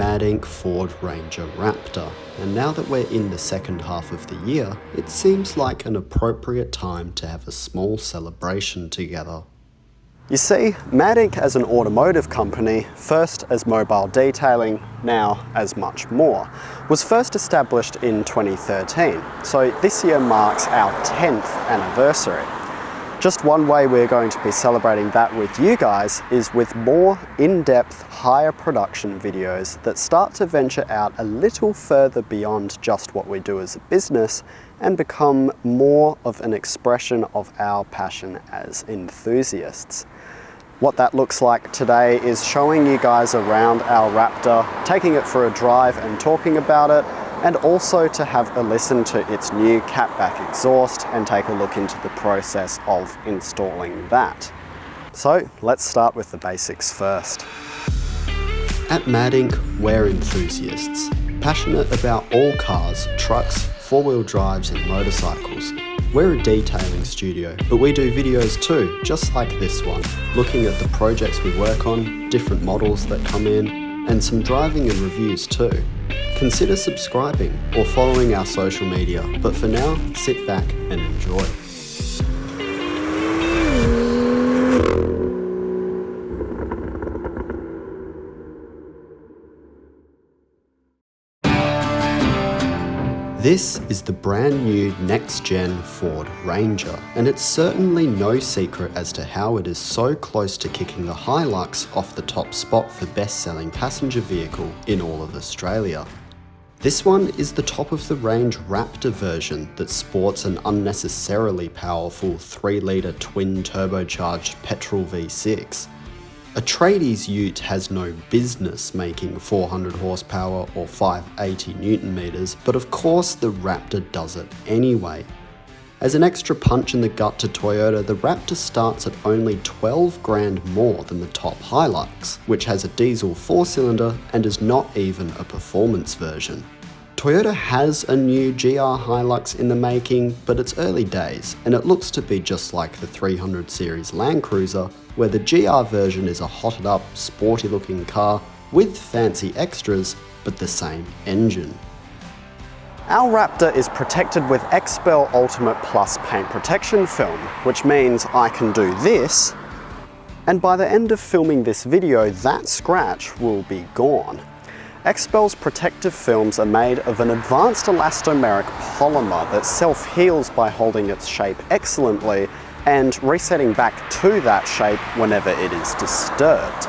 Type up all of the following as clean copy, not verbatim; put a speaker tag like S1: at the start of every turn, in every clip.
S1: MADinc Ford Ranger Raptor, and now that we're in the second half of the year, it seems like an appropriate time to have a small celebration together. You see, MADinc as an automotive company, first as mobile detailing, now as much more, was first established in 2013, so this year marks our 10th anniversary. Just one way we're going to be celebrating that with you guys is with more in-depth, higher production videos that start to venture out a little further beyond just what we do as a business and become more of an expression of our passion as enthusiasts. What that looks like today is showing you guys around our Raptor, taking it for a drive and talking about it, and also to have a listen to its new catback exhaust and take a look into the process of installing that. So let's start with the basics first. At MADinc, we're enthusiasts, passionate about all cars, trucks, four-wheel drives and motorcycles. We're a detailing studio, but we do videos too, just like this one, looking at the projects we work on, different models that come in, and some driving and reviews too. Consider subscribing or following our social media, but for now, sit back and enjoy. This is the brand new next-gen Ford Ranger, and it's certainly no secret as to how it is so close to kicking the HiLux off the top spot for best-selling passenger vehicle in all of Australia. This one is the top-of-the-range Raptor version that sports an unnecessarily powerful 3-litre twin-turbocharged petrol V6. A tradies ute has no business making 400 horsepower or 580 newton meters, but of course the Raptor does it anyway. As an extra punch in the gut to Toyota, the Raptor starts at only 12 grand more than the top HiLux, which has a diesel 4-cylinder and is not even a performance version. Toyota has a new GR HiLux in the making, but it's early days, and it looks to be just like the 300 series Land Cruiser, where the GR version is a hotted up, sporty looking car with fancy extras, but the same engine. Our Raptor is protected with XPEL Ultimate Plus paint protection film, which means I can do this, and by the end of filming this video, that scratch will be gone. XPEL's protective films are made of an advanced elastomeric polymer that self-heals by holding its shape excellently and resetting back to that shape whenever it is disturbed.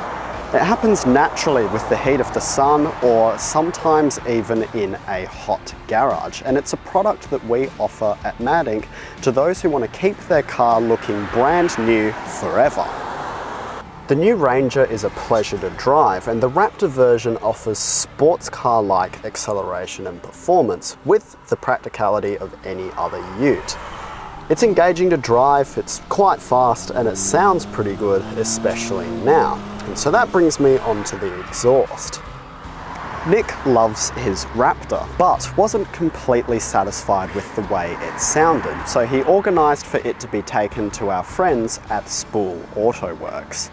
S1: It happens naturally with the heat of the sun or sometimes even in a hot garage, and it's a product that we offer at MADinc to those who want to keep their car looking brand new forever. The new Ranger is a pleasure to drive, and the Raptor version offers sports car-like acceleration and performance with the practicality of any other ute. It's engaging to drive, it's quite fast, and it sounds pretty good, especially now. And so that brings me on to the exhaust. Nick loves his Raptor, but wasn't completely satisfied with the way it sounded, so he organised for it to be taken to our friends at Spool Autoworks.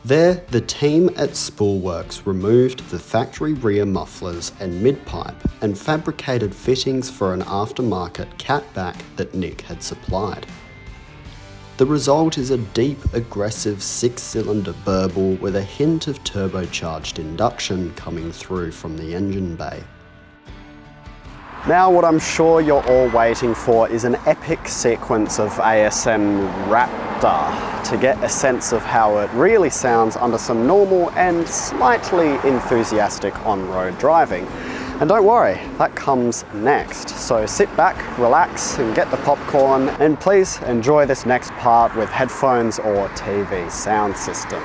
S1: There, the team at Spoolworks removed the factory rear mufflers and mid-pipe and fabricated fittings for an aftermarket catback that Nick had supplied. The result is a deep, aggressive 6-cylinder burble with a hint of turbocharged induction coming through from the engine bay. Now what I'm sure you're all waiting for is an epic sequence of ASM Raptor to get a sense of how it really sounds under some normal and slightly enthusiastic on-road driving. And don't worry, that comes next. So sit back, relax and get the popcorn, and please enjoy this next part with headphones or TV sound system.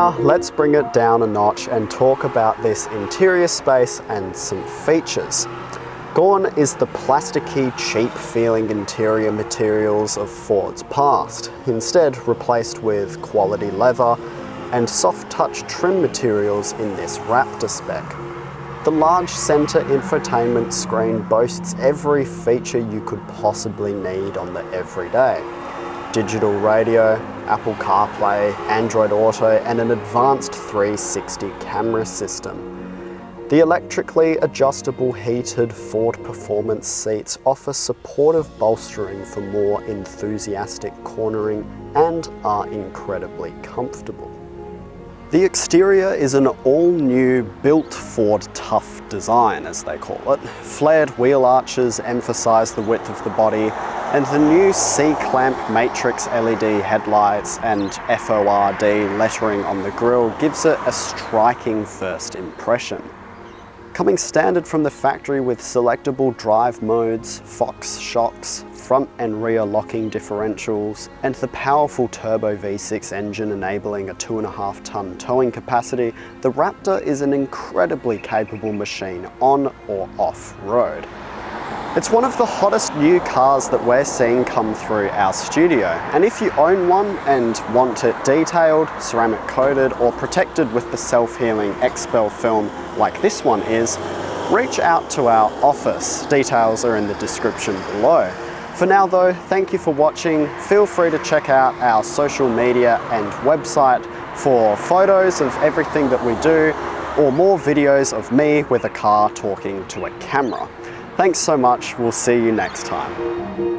S1: Now let's bring it down a notch and talk about this interior space and some features. Gone is the plasticky, cheap-feeling interior materials of Ford's past, instead replaced with quality leather and soft-touch trim materials in this Raptor spec. The large center infotainment screen boasts every feature you could possibly need on the everyday. Digital radio, Apple CarPlay, Android Auto, and an advanced 360 camera system. The electrically adjustable heated Ford Performance seats offer supportive bolstering for more enthusiastic cornering and are incredibly comfortable. The exterior is an all-new built Ford tough design, as they call it. Flared wheel arches emphasize the width of the body, and the new C-clamp matrix LED headlights and FORD lettering on the grille gives it a striking first impression. Coming standard from the factory with selectable drive modes, Fox shocks, front and rear locking differentials, and the powerful turbo V6 engine enabling a 2.5-ton towing capacity, the Raptor is an incredibly capable machine on or off-road. It's one of the hottest new cars that we're seeing come through our studio, and if you own one and want it detailed, ceramic coated, or protected with the self-healing XPEL film like this one is, reach out to our office. Details are in the description below. For now though, thank you for watching. Feel free to check out our social media and website for photos of everything that we do, or more videos of me with a car talking to a camera. Thanks so much, we'll see you next time.